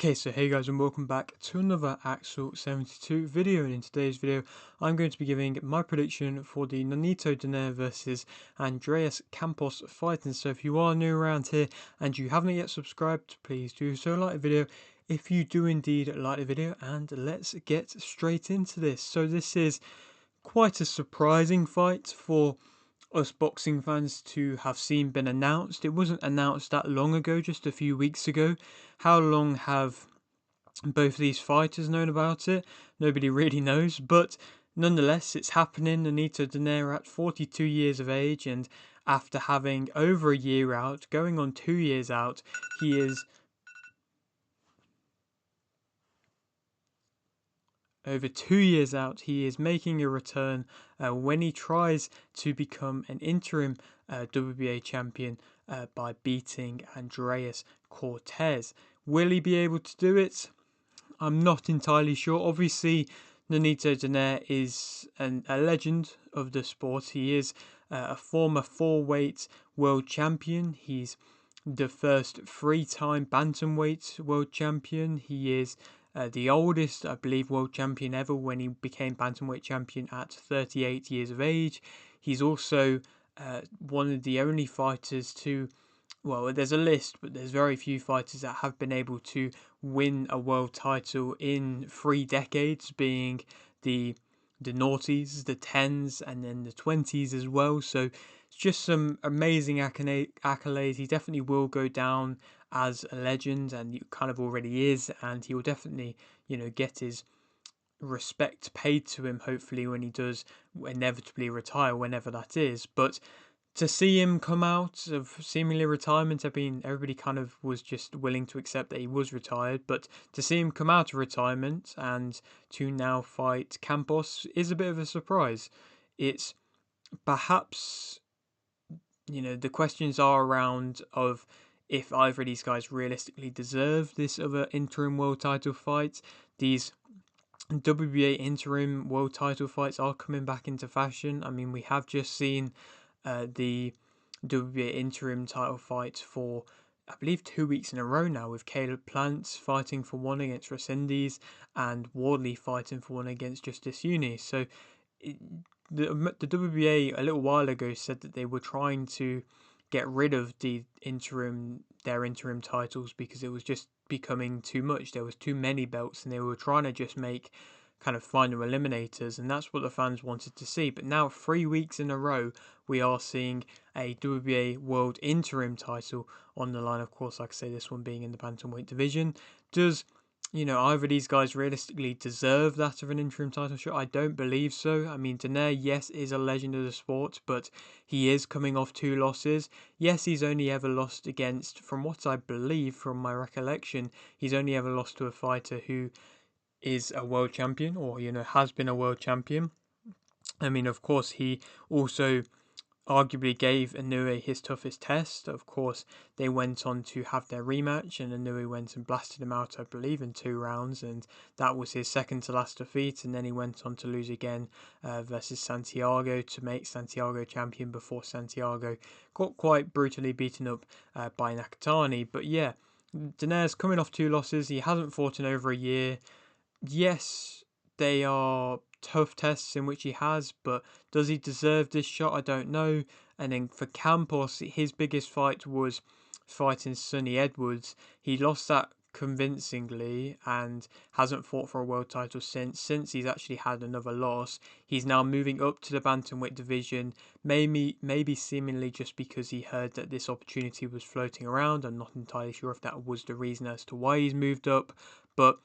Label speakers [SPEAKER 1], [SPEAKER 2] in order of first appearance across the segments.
[SPEAKER 1] Okay, so hey guys, and welcome back to another Axel 72 video. And in today's video, I'm going to be giving my prediction for the Nonito Donaire versus Andreas Campos fight. And so if you are new around here and you haven't yet subscribed, please do so, like the video if you do indeed like the video, and let's get straight into this. So this is quite a surprising fight for us boxing fans to have seen been announced. It wasn't announced that long ago, just a few weeks ago. How long have both these fighters known about it? Nobody really knows, but nonetheless, it's happening. Nonito Donaire at 42 years of age, and after having over a year out, going on 2 years out, he is over 2 years out. He is making a return when he tries to become an interim WBA champion by beating Andreas Cortez. Will he be able to do it? I'm not entirely sure. Obviously, Nonito Donaire is a legend of the sport. He is a former four-weight world champion. He's the first three-time bantamweight world champion. He is the oldest, I believe, world champion ever when he became bantamweight champion at 38 years of age. He's also one of the only fighters to, well, there's a list, but there's very few fighters that have been able to win a world title in 3 decades, being the noughties, the 10s, and then the 20s as well. So it's just some amazing accolades. He definitely will go down as a legend, and he kind of already is, and he will definitely, get his respect paid to him, hopefully, when he does inevitably retire, whenever that is. But to see him come out of seemingly retirement, I mean, everybody kind of was just willing to accept that he was retired, but to see him come out of retirement and to now fight Campos is a bit of a surprise. It's perhaps, the questions are around of if either of these guys realistically deserve this other interim world title fight. These WBA interim world title fights are coming back into fashion. I mean, we have just seen the WBA interim title fight for, I believe, 2 weeks in a row now, with Caleb Plant fighting for one against Resendiz and Wardley fighting for one against Justice Uni. So the WBA a little while ago said that they were trying to get rid of their interim titles because it was just becoming too much. There was too many belts, and they were trying to just make kind of final eliminators, and that's what the fans wanted to see. But now 3 weeks in a row, we are seeing a WBA World Interim title on the line. Of course, like I say, this one being in the bantamweight division. Does either of these guys realistically deserve that of an interim title shot? I don't believe so. I mean, Donaire, yes, is a legend of the sport, but he is coming off 2 losses. Yes, he's only ever lost against, from what I believe, from my recollection, he's only ever lost to a fighter who is a world champion, or has been a world champion. I mean, of course, he also arguably gave Inoue his toughest test. Of course, they went on to have their rematch, and Inoue went and blasted him out, I believe, in 2 rounds, and that was his second to last defeat. And then he went on to lose again versus Santiago to make Santiago champion before Santiago got quite brutally beaten up by Nakatani. But yeah, Donaire's coming off 2 losses. He hasn't fought in over a year. Yes, they are tough tests in which he has, but does he deserve this shot? I don't know. And then for Campos, his biggest fight was fighting Sonny Edwards. He lost that convincingly and hasn't fought for a world title since he's actually had another loss. He's now moving up to the bantamweight division, maybe seemingly just because he heard that this opportunity was floating around. I'm not entirely sure if that was the reason as to why he's moved up, but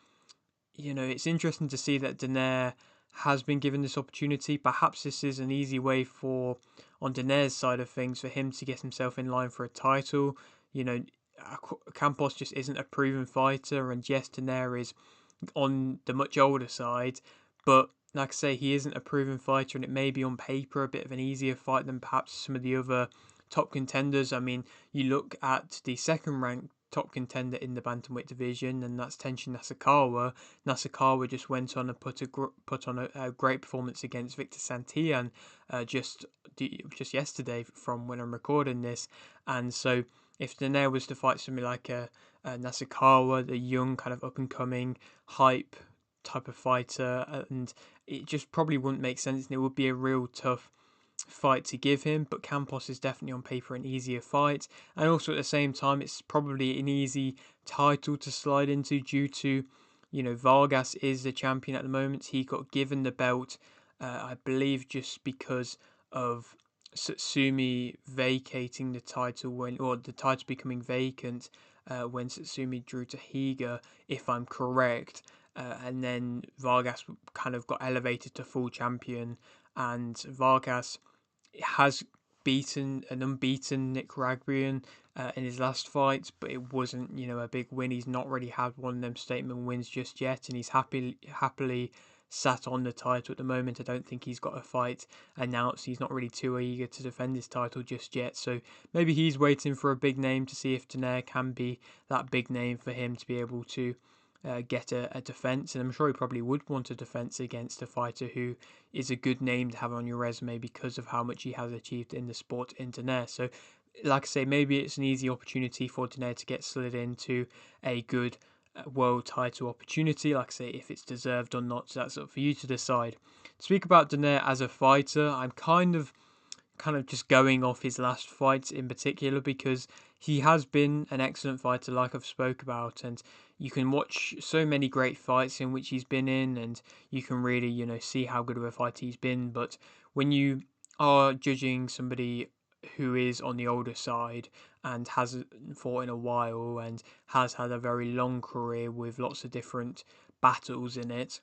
[SPEAKER 1] it's interesting to see that Donaire has been given this opportunity. Perhaps this is an easy way on Donaire's side of things, for him to get himself in line for a title. Campos just isn't a proven fighter, and yes, Donaire is on the much older side, but like I say, he isn't a proven fighter, and it may be on paper a bit of an easier fight than perhaps some of the other top contenders. I mean, you look at the second ranked top contender in the bantamweight division, and that's Tenshin Nasukawa. Nasukawa just went on and put on a great performance against Victor Santillan just yesterday, from when I'm recording this, and so if Donaire was to fight somebody like a Nasukawa, the young kind of up and coming hype type of fighter, and it just probably wouldn't make sense, and it would be a real tough fight to give him. But Campos is definitely on paper an easier fight, and also at the same time, it's probably an easy title to slide into due to, Vargas is the champion at the moment. He got given the belt, I believe, just because of Satsumi vacating the title or the title becoming vacant when Satsumi drew to Higa, if I'm correct. And then Vargas kind of got elevated to full champion, and Vargas has beaten an unbeaten Nicaraguan in his last fight, but it wasn't, a big win. He's not really had one of them statement wins just yet, and he's happily sat on the title at the moment. I don't think he's got a fight announced. He's not really too eager to defend his title just yet, so maybe he's waiting for a big name to see if Donaire can be that big name for him to be able to get a defense. And I'm sure he probably would want a defense against a fighter who is a good name to have on your resume because of how much he has achieved in the sport in Donaire. So, like I say, maybe it's an easy opportunity for Donaire to get slid into a good world title opportunity. Like I say, if it's deserved or not, so that's up for you to decide. To speak about Donaire as a fighter, I'm kind of just going off his last fights in particular, because he has been an excellent fighter, like I've spoke about, and you can watch so many great fights in which he's been in, and you can really, see how good of a fighter he's been. But when you are judging somebody who is on the older side and hasn't fought in a while and has had a very long career with lots of different battles in it,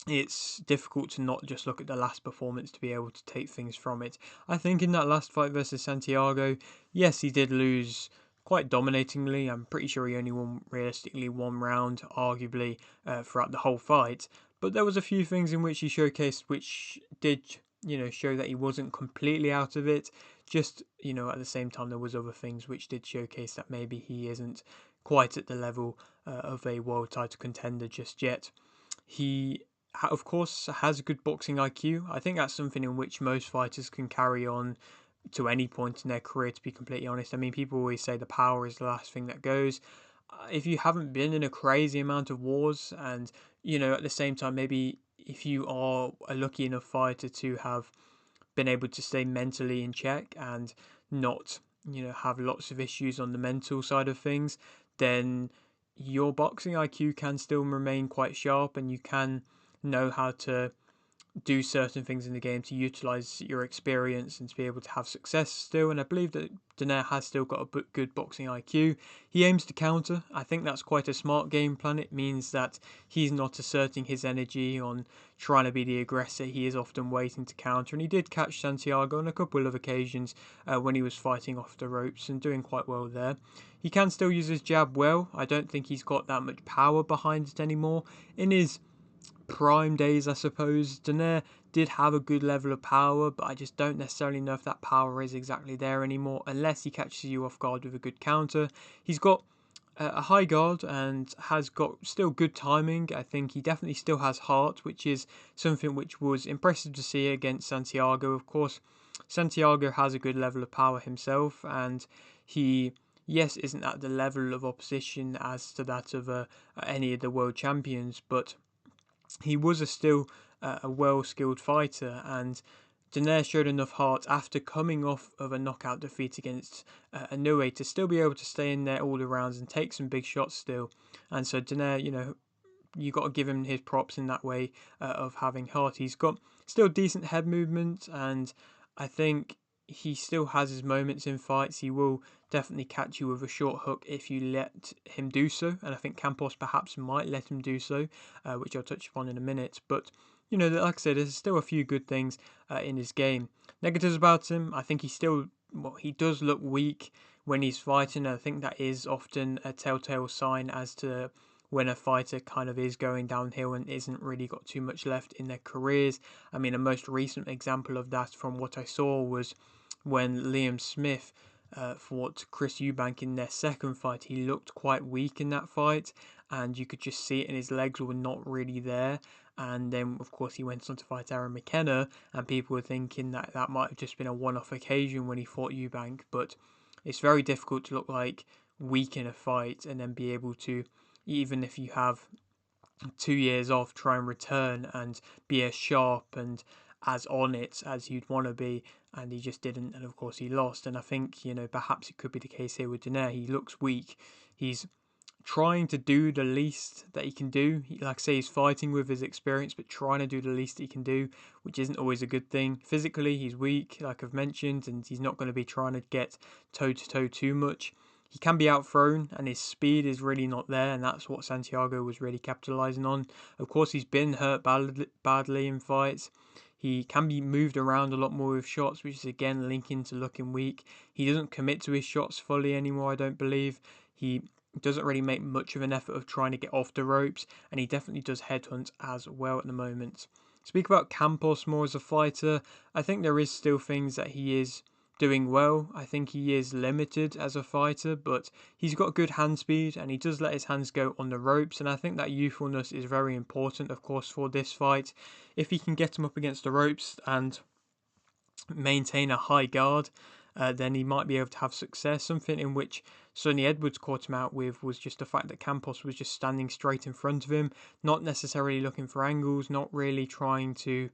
[SPEAKER 1] it's difficult to not just look at the last performance to be able to take things from it. I think in that last fight versus Santiago, yes, he did lose quite dominatingly. I'm pretty sure he only won realistically one round, arguably, throughout the whole fight. But there was a few things in which he showcased which did, show that he wasn't completely out of it. Just, at the same time, there was other things which did showcase that maybe he isn't quite at the level of a world title contender just yet. He of course, has a good boxing IQ. I think that's something in which most fighters can carry on to any point in their career, to be completely honest. I mean, people always say the power is the last thing that goes. If you haven't been in a crazy amount of wars, and, at the same time, maybe if you are a lucky enough fighter to have been able to stay mentally in check and not, have lots of issues on the mental side of things, then your boxing IQ can still remain quite sharp, and you can know how to do certain things in the game to utilize your experience and to be able to have success still. And I believe that Donaire has still got a good boxing IQ. He aims to counter. I think that's quite a smart game plan. It means that he's not asserting his energy on trying to be the aggressor. He is often waiting to counter, and he did catch Santiago on a couple of occasions when he was fighting off the ropes and doing quite well there. He can still use his jab well. I don't think he's got that much power behind it anymore. In his prime days, I suppose, Donaire did have a good level of power, but I just don't necessarily know if that power is exactly there anymore unless he catches you off guard with a good counter. He's got a high guard and has got still good timing. I think he definitely still has heart, which is something which was impressive to see against Santiago. Of course, Santiago has a good level of power himself, and he, yes, isn't at the level of opposition as to that of any of the world champions, but he was still a well-skilled fighter, and Donaire showed enough heart after coming off of a knockout defeat against Inoue to still be able to stay in there all the rounds and take some big shots still. And so Donaire, you got to give him his props in that way of having heart. He's got still decent head movement, and I think he still has his moments in fights. He will definitely catch you with a short hook if you let him do so, and I think Campos perhaps might let him do so, which I'll touch upon in a minute. But like I said, there's still a few good things in his game. Negatives about him, I think he does look weak when he's fighting. I think that is often a telltale sign as to when a fighter kind of is going downhill and isn't really got too much left in their careers. I mean, a most recent example of that from what I saw was when Liam Smith fought Chris Eubank in their second fight. He looked quite weak in that fight, and you could just see it, and his legs were not really there. And then, of course, he went on to fight Aaron McKenna, and people were thinking that that might have just been a one-off occasion when he fought Eubank. But it's very difficult to look like weak in a fight and then be able to, even if you have 2 years off, try and return and be as sharp and as on it as you'd want to be. And he just didn't, and of course he lost. And I think, perhaps it could be the case here with Donaire. He looks weak. He's trying to do the least that he can do. Like I say, he's fighting with his experience, but trying to do the least he can do, which isn't always a good thing. Physically, he's weak, like I've mentioned, and he's not going to be trying to get toe-to-toe too much. He can be outthrown, and his speed is really not there, and that's what Santiago was really capitalising on. Of course, he's been hurt badly in fights. He can be moved around a lot more with shots, which is again linking to looking weak. He doesn't commit to his shots fully anymore, I don't believe. He doesn't really make much of an effort of trying to get off the ropes, and he definitely does headhunt as well at the moment. Speak about Campos more as a fighter. I think there is still things that he is doing well. I think he is limited as a fighter, but he's got good hand speed and he does let his hands go on the ropes, and I think that youthfulness is very important, of course, for this fight. If he can get him up against the ropes and maintain a high guard, then he might be able to have success. Something in which Sonny Edwards caught him out with was just the fact that Campos was just standing straight in front of him, not necessarily looking for angles, not really trying to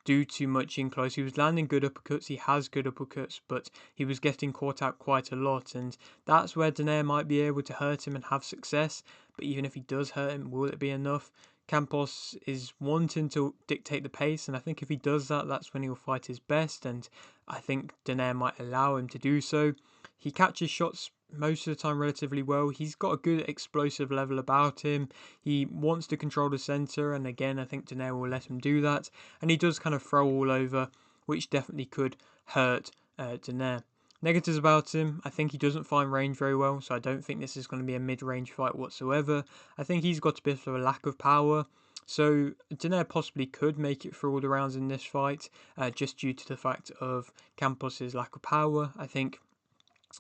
[SPEAKER 1] do too much in close. He was landing good uppercuts, he has good uppercuts, but he was getting caught out quite a lot, and that's where Donaire might be able to hurt him and have success. But even if he does hurt him, will it be enough? Campos is wanting to dictate the pace, and I think if he does that, that's when he'll fight his best, and I think Donaire might allow him to do so. He catches shots most of the time relatively well. He's got a good explosive level about him. He wants to control the centre, and again, I think Donaire will let him do that. And he does kind of throw all over, which definitely could hurt Donaire. Negatives about him, I think he doesn't find range very well, so I don't think this is going to be a mid-range fight whatsoever. I think he's got a bit of a lack of power, so Donaire possibly could make it through all the rounds in this fight, just due to the fact of Campos' lack of power. I think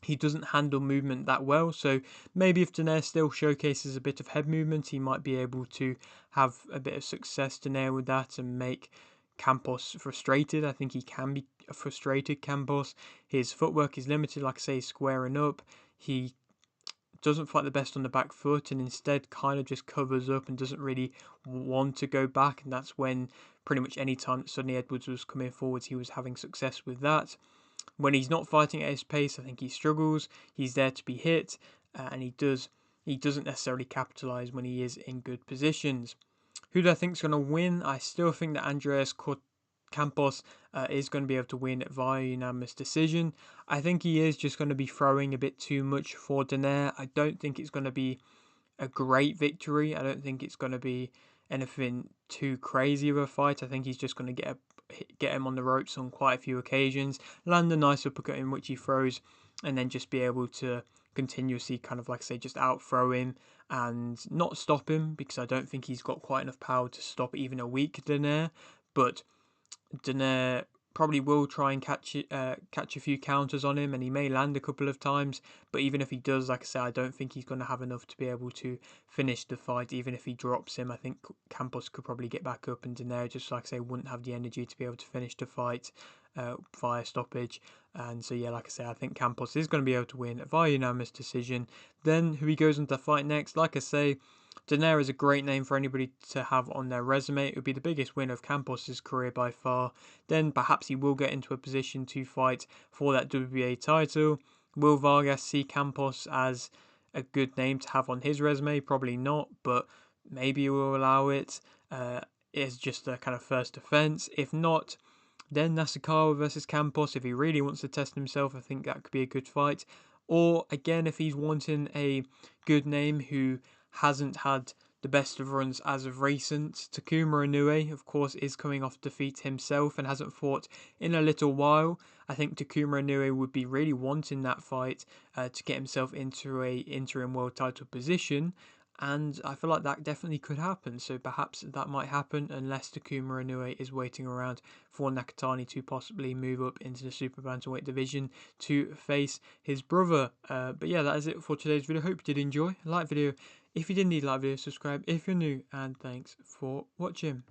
[SPEAKER 1] he doesn't handle movement that well, so maybe if Donaire still showcases a bit of head movement, he might be able to have a bit of success, Donaire, with that and make Campos frustrated. I think he can be a frustrated Campos. His footwork is limited, like I say, he's squaring up. He doesn't fight the best on the back foot and instead kind of just covers up and doesn't really want to go back, and that's when pretty much any time that Sonny Edwards was coming forwards, he was having success with that. When he's not fighting at his pace, I think he struggles. He's there to be hit, and he doesn't necessarily capitalise when he is in good positions. Who do I think is going to win? I still think that Andreas Campos is going to be able to win via unanimous decision. I think he is just going to be throwing a bit too much for Donaire. I don't think it's going to be a great victory. I don't think it's going to be anything too crazy of a fight. I think he's just going to get him on the ropes on quite a few occasions, land a nice uppercut in which he throws, and then just be able to continuously kind of, like I say, just out throw him and not stop him, because I don't think he's got quite enough power to stop even a weak Donaire. But Donaire probably will try and catch a few counters on him, and he may land a couple of times, but even if he does, like I say, I don't think he's going to have enough to be able to finish the fight. Even if he drops him, I think Campos could probably get back up, and Donaire, just like I say, wouldn't have the energy to be able to finish the fight via stoppage. And so yeah, like I say, I think Campos is going to be able to win via unanimous decision. Then who he goes on to fight next, like I say, Donaire is a great name for anybody to have on their resume. It would be the biggest win of Campos' career by far. Then perhaps he will get into a position to fight for that WBA title. Will Vargas see Campos as a good name to have on his resume? Probably not, but maybe he will allow it. It's just a kind of first defense. If not, then Nasukawa versus Campos. If he really wants to test himself, I think that could be a good fight. Or again, if he's wanting a good name who hasn't had the best of runs as of recent, Takuma Inoue, of course, is coming off defeat himself and hasn't fought in a little while. I think Takuma Inoue would be really wanting that fight to get himself into a interim world title position, and I feel like that definitely could happen. So perhaps that might happen, unless Takuma Inoue is waiting around for Nakatani to possibly move up into the super bantamweight division to face his brother. But yeah, that is it for today's video. Hope you did enjoy. Like video if you did, need like video, subscribe if you're new, and thanks for watching.